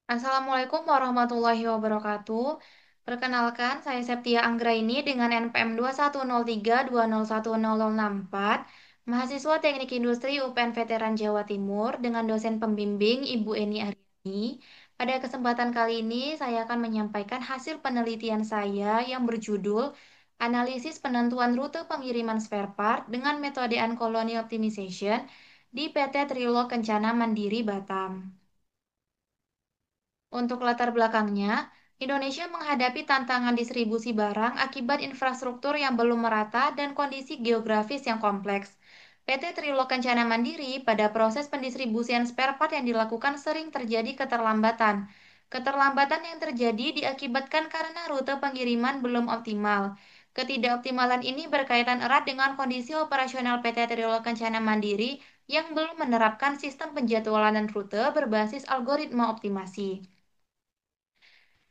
Assalamualaikum warahmatullahi wabarakatuh. Perkenalkan, saya Septia Anggraini dengan NPM 21032010064, mahasiswa Teknik Industri UPN Veteran Jawa Timur dengan dosen pembimbing Ibu Eni Aryani. Pada kesempatan kali ini, saya akan menyampaikan hasil penelitian saya yang berjudul Analisis Penentuan Rute Pengiriman Spare Part dengan Metode Uncolony Optimization di PT Trilog Kencana Mandiri Batam. Untuk latar belakangnya, Indonesia menghadapi tantangan distribusi barang akibat infrastruktur yang belum merata dan kondisi geografis yang kompleks. PT Trilog Kencana Mandiri pada proses pendistribusian spare part yang dilakukan sering terjadi keterlambatan. Keterlambatan yang terjadi diakibatkan karena rute pengiriman belum optimal. Ketidakoptimalan ini berkaitan erat dengan kondisi operasional PT Trilog Kencana Mandiri yang belum menerapkan sistem penjadwalan dan rute berbasis algoritma optimasi.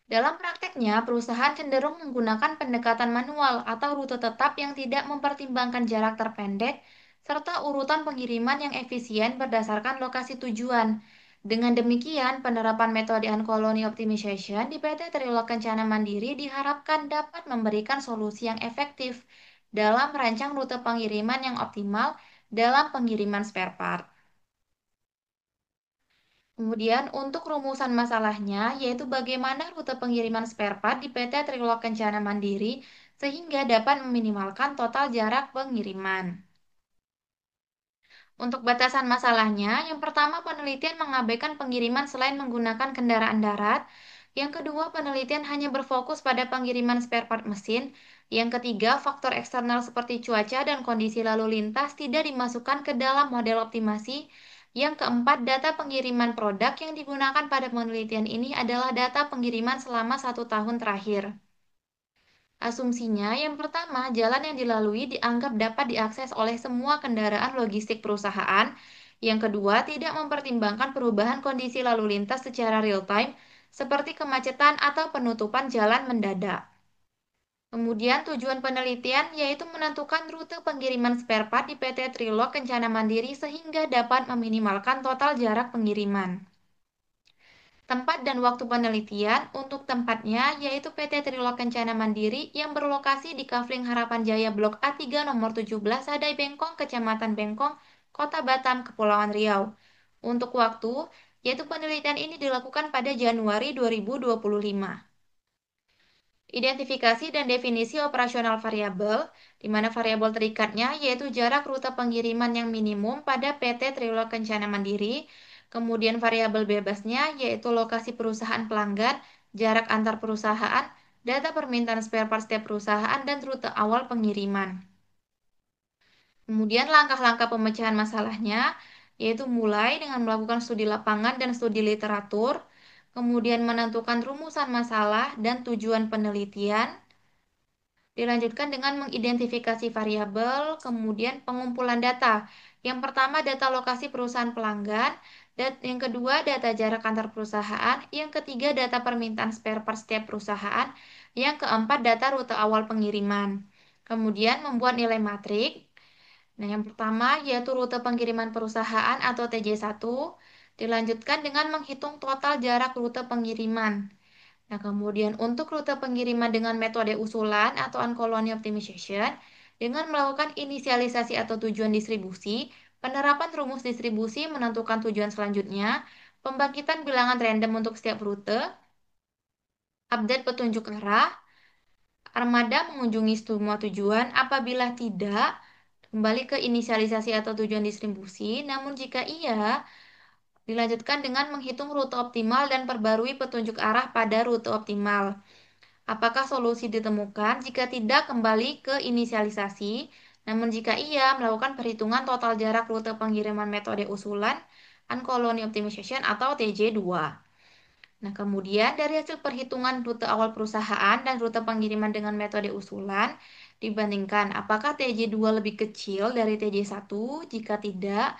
Dalam prakteknya, perusahaan cenderung menggunakan pendekatan manual atau rute tetap yang tidak mempertimbangkan jarak terpendek, serta urutan pengiriman yang efisien berdasarkan lokasi tujuan. Dengan demikian, penerapan metode Uncolony Optimization di PT Trilog Kencana Mandiri diharapkan dapat memberikan solusi yang efektif dalam merancang rute pengiriman yang optimal dalam pengiriman spare part. Kemudian untuk rumusan masalahnya, yaitu bagaimana rute pengiriman spare part di PT Trilog Kencana Mandiri sehingga dapat meminimalkan total jarak pengiriman. Untuk batasan masalahnya, yang pertama penelitian mengabaikan pengiriman selain menggunakan kendaraan darat. Yang kedua, penelitian hanya berfokus pada pengiriman spare part mesin. Yang ketiga, faktor eksternal seperti cuaca dan kondisi lalu lintas tidak dimasukkan ke dalam model optimasi. Yang keempat, data pengiriman produk yang digunakan pada penelitian ini adalah data pengiriman selama 1 tahun terakhir. Asumsinya, yang pertama, jalan yang dilalui dianggap dapat diakses oleh semua kendaraan logistik perusahaan. Yang kedua, tidak mempertimbangkan perubahan kondisi lalu lintas secara real-time, seperti kemacetan atau penutupan jalan mendadak. Kemudian, tujuan penelitian yaitu menentukan rute pengiriman spare part di PT Trilog Kencana Mandiri sehingga dapat meminimalkan total jarak pengiriman. Tempat dan waktu penelitian untuk tempatnya yaitu PT Trilog Kencana Mandiri yang berlokasi di Kafling Harapan Jaya Blok A3 nomor 17 Sadai Bengkong, Kecamatan Bengkong, Kota Batam, Kepulauan Riau. Untuk waktu, yaitu penelitian ini dilakukan pada Januari 2025. Identifikasi dan definisi operasional variabel, di mana variabel terikatnya yaitu jarak rute pengiriman yang minimum pada PT Trilog Kencana Mandiri, kemudian variabel bebasnya yaitu lokasi perusahaan pelanggan, jarak antar perusahaan, data permintaan spare part setiap perusahaan, dan rute awal pengiriman. Kemudian langkah-langkah pemecahan masalahnya, yaitu mulai dengan melakukan studi lapangan dan studi literatur, kemudian menentukan rumusan masalah dan tujuan penelitian. Dilanjutkan dengan mengidentifikasi variabel, kemudian pengumpulan data. Yang pertama data lokasi perusahaan pelanggan, dan yang kedua data jarak antar perusahaan, yang ketiga data permintaan spare part setiap perusahaan, yang keempat data rute awal pengiriman. Kemudian membuat nilai matrik. Nah, yang pertama yaitu rute pengiriman perusahaan atau TJ1, dilanjutkan dengan menghitung total jarak rute pengiriman. Nah, kemudian untuk rute pengiriman dengan metode usulan atau uncolony optimization, dengan melakukan inisialisasi atau tujuan distribusi, penerapan rumus distribusi menentukan tujuan selanjutnya, pembangkitan bilangan random untuk setiap rute, update petunjuk arah, armada mengunjungi semua tujuan, apabila tidak, kembali ke inisialisasi atau tujuan distribusi, namun jika iya, dilanjutkan dengan menghitung rute optimal dan perbarui petunjuk arah pada rute optimal. Apakah solusi ditemukan? Jika tidak, kembali ke inisialisasi. Namun jika iya, melakukan perhitungan total jarak rute pengiriman metode usulan Uncolony Optimization atau TJ2. Nah, kemudian dari hasil perhitungan rute awal perusahaan dan rute pengiriman dengan metode usulan, dibandingkan apakah TJ2 lebih kecil dari TJ1? Jika tidak,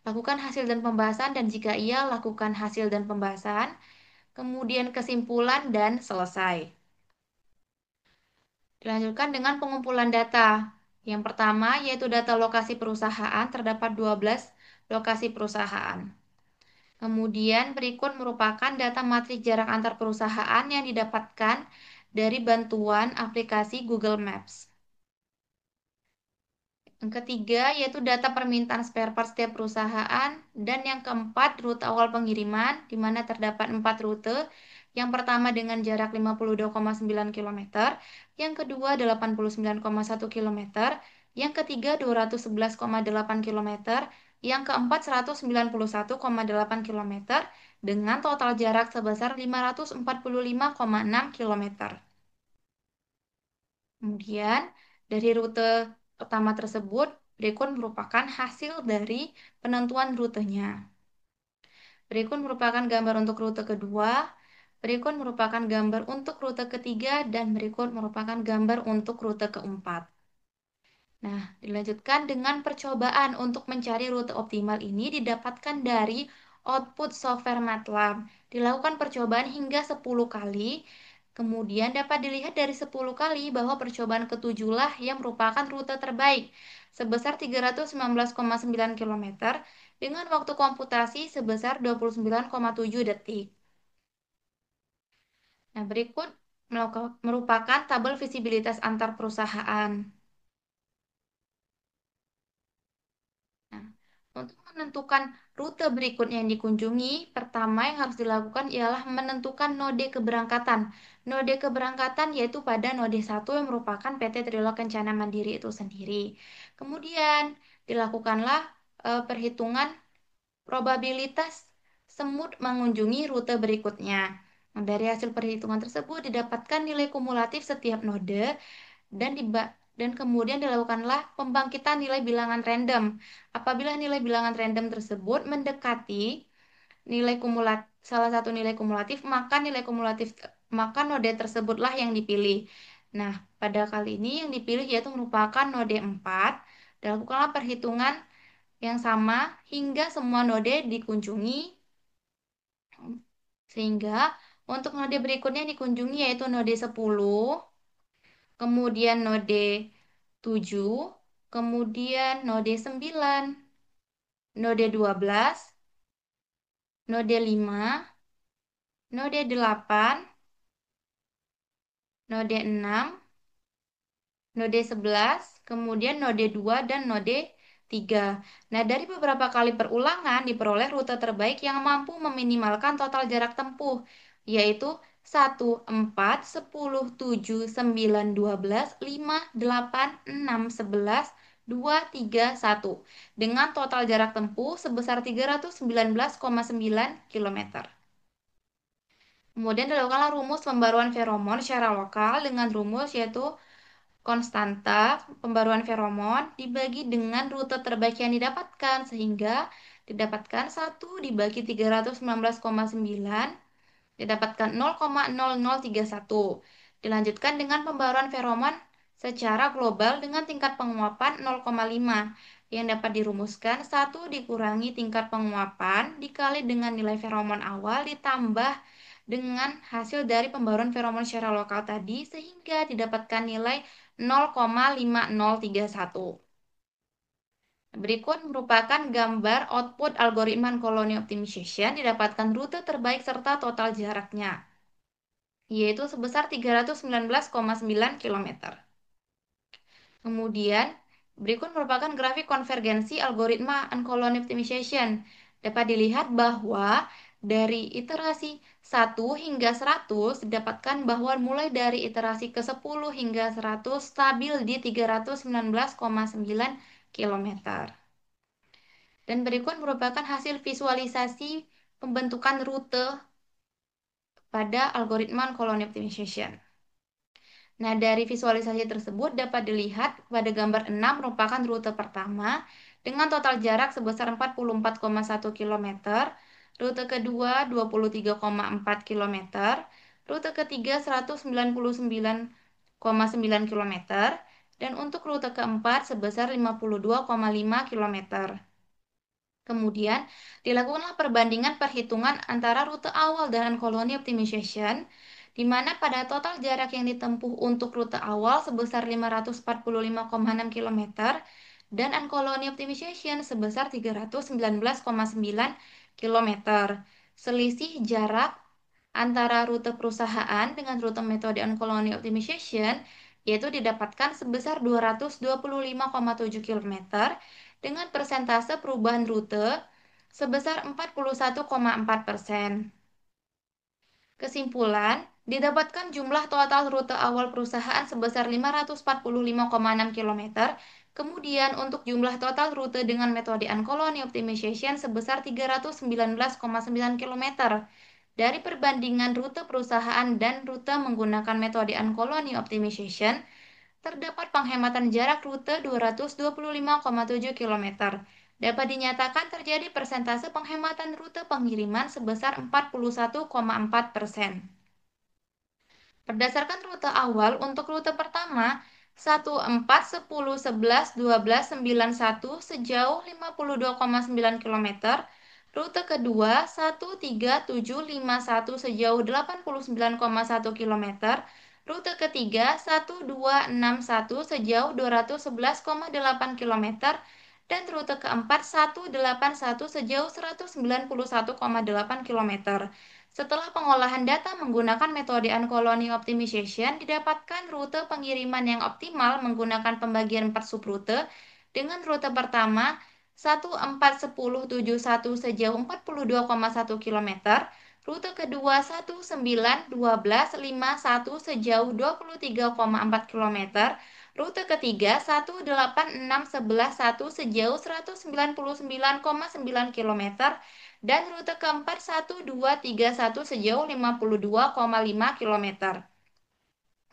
lakukan hasil dan pembahasan, dan jika iya, lakukan hasil dan pembahasan. Kemudian kesimpulan dan selesai. Dilanjutkan dengan pengumpulan data. Yang pertama yaitu data lokasi perusahaan, terdapat 12 lokasi perusahaan. Kemudian berikut merupakan data matris jarak antar perusahaan yang didapatkan dari bantuan aplikasi Google Maps. Yang ketiga yaitu data permintaan spare part setiap perusahaan. Dan yang keempat rute awal pengiriman, di mana terdapat 4 rute. Yang pertama dengan jarak 52,9 km, yang kedua 89,1 km, yang ketiga 211,8 km, yang keempat 191,8 km, dengan total jarak sebesar 545,6 km. Kemudian, dari rute pertama tersebut, berikut merupakan hasil dari penentuan rutenya. Berikut merupakan gambar untuk rute kedua, berikut merupakan gambar untuk rute ketiga, dan berikut merupakan gambar untuk rute keempat. Nah, dilanjutkan dengan percobaan untuk mencari rute optimal ini didapatkan dari output software MATLAB. Dilakukan percobaan hingga 10 kali, kemudian dapat dilihat dari 10 kali bahwa percobaan ketujuhlah yang merupakan rute terbaik sebesar 319,9 km dengan waktu komputasi sebesar 29,7 detik. Nah, berikut merupakan tabel visibilitas antar perusahaan. Nah, untuk menentukan rute berikutnya yang dikunjungi, pertama yang harus dilakukan ialah menentukan node keberangkatan. Node keberangkatan yaitu pada node 1 yang merupakan PT Trilog Kencana Mandiri itu sendiri. Kemudian dilakukanlah perhitungan probabilitas semut mengunjungi rute berikutnya. Nah, dari hasil perhitungan tersebut didapatkan nilai kumulatif setiap node dan dan kemudian dilakukanlah pembangkitan nilai bilangan random. Apabila nilai bilangan random tersebut mendekati nilai kumulat salah satu nilai kumulatif, maka node tersebutlah yang dipilih. Nah, pada kali ini yang dipilih yaitu merupakan node 4. Dilakukanlah perhitungan yang sama hingga semua node dikunjungi, sehingga untuk node berikutnya yang dikunjungi yaitu node 10, kemudian node 7, kemudian node 9, node 12, node 5, node 8, node 6, node 11, kemudian node 2 dan node 3. Nah, dari beberapa kali perulangan diperoleh rute terbaik yang mampu meminimalkan total jarak tempuh, yaitu 1, 4, 10, 7, 9, 12, 5, 8, 6, 11, 2, 3, 1, dengan total jarak tempuh sebesar 319,9 km. Kemudian dilakukanlah rumus pembaruan feromon secara lokal dengan rumus yaitu konstanta pembaruan feromon dibagi dengan rute terbaik yang didapatkan sehingga didapatkan 1 dibagi 319,9 didapatkan 0,0031. Dilanjutkan dengan pembaruan feromon secara global dengan tingkat penguapan 0,5 yang dapat dirumuskan 1 dikurangi tingkat penguapan dikali dengan nilai feromon awal ditambah dengan hasil dari pembaruan feromon secara lokal tadi sehingga didapatkan nilai 0,5031. Berikut merupakan gambar output algoritma colony optimization didapatkan rute terbaik serta total jaraknya, yaitu sebesar 319,9 km. Kemudian, berikut merupakan grafik konvergensi algoritma colony optimization. Dapat dilihat bahwa dari iterasi 1 hingga 100 didapatkan bahwa mulai dari iterasi ke-10 hingga 100 stabil di 319,9 km. Dan berikut merupakan hasil visualisasi pembentukan rute pada algoritma colony optimization. Nah, dari visualisasi tersebut dapat dilihat pada gambar 6 merupakan rute pertama dengan total jarak sebesar 44,1 km, rute kedua 23,4 km, rute ketiga 199,9 km, dan untuk rute keempat sebesar 52,5 km. Kemudian, dilakukanlah perbandingan perhitungan antara rute awal dan colony optimization, di mana pada total jarak yang ditempuh untuk rute awal sebesar 545,6 km dan colony optimization sebesar 319,9 kilometer. Selisih jarak antara rute perusahaan dengan rute metode on-colony optimization yaitu didapatkan sebesar 225,7 kilometer dengan persentase perubahan rute sebesar 41,4%. Kesimpulan, didapatkan jumlah total rute awal perusahaan sebesar 545,6 km, kemudian untuk jumlah total rute dengan metode Uncolony Optimization sebesar 319,9 km. Dari perbandingan rute perusahaan dan rute menggunakan metode Uncolony Optimization, terdapat penghematan jarak rute 225,7 km. Dapat dinyatakan terjadi persentase penghematan rute pengiriman sebesar 41,4%. Berdasarkan rute awal untuk rute pertama 14, 10, 11, 12, 9, 1 sejauh 52,9 km, rute kedua 1, 3, 7, 5, 1 sejauh 89,1 km, rute ketiga 1, 2, 6, 1 sejauh 211,8 km, dan rute keempat 181 sejauh 191,8 km. Setelah pengolahan data menggunakan metode Uncolony Optimization, didapatkan rute pengiriman yang optimal menggunakan pembagian per subrute dengan rute pertama 141071 sejauh 42,1 km, rute kedua 191251 sejauh 23,4 km, rute ketiga 18611 sejauh 199,9 km, dan rute keempat 1231 sejauh 52,5 km.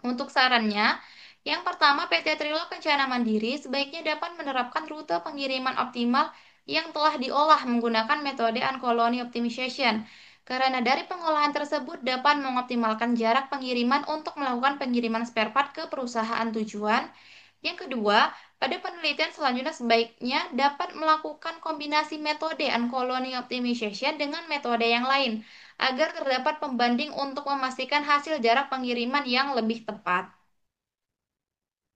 Untuk sarannya, yang pertama PT Trilog Kencana Mandiri sebaiknya dapat menerapkan rute pengiriman optimal yang telah diolah menggunakan metode Uncolony Optimization, karena dari pengolahan tersebut dapat mengoptimalkan jarak pengiriman untuk melakukan pengiriman spare part ke perusahaan tujuan. Yang kedua, pada penelitian selanjutnya sebaiknya dapat melakukan kombinasi metode Uncolony Optimization dengan metode yang lain, agar terdapat pembanding untuk memastikan hasil jarak pengiriman yang lebih tepat.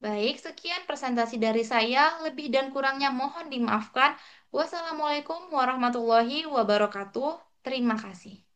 Baik, sekian presentasi dari saya. Lebih dan kurangnya mohon dimaafkan. Wassalamualaikum warahmatullahi wabarakatuh. Terima kasih.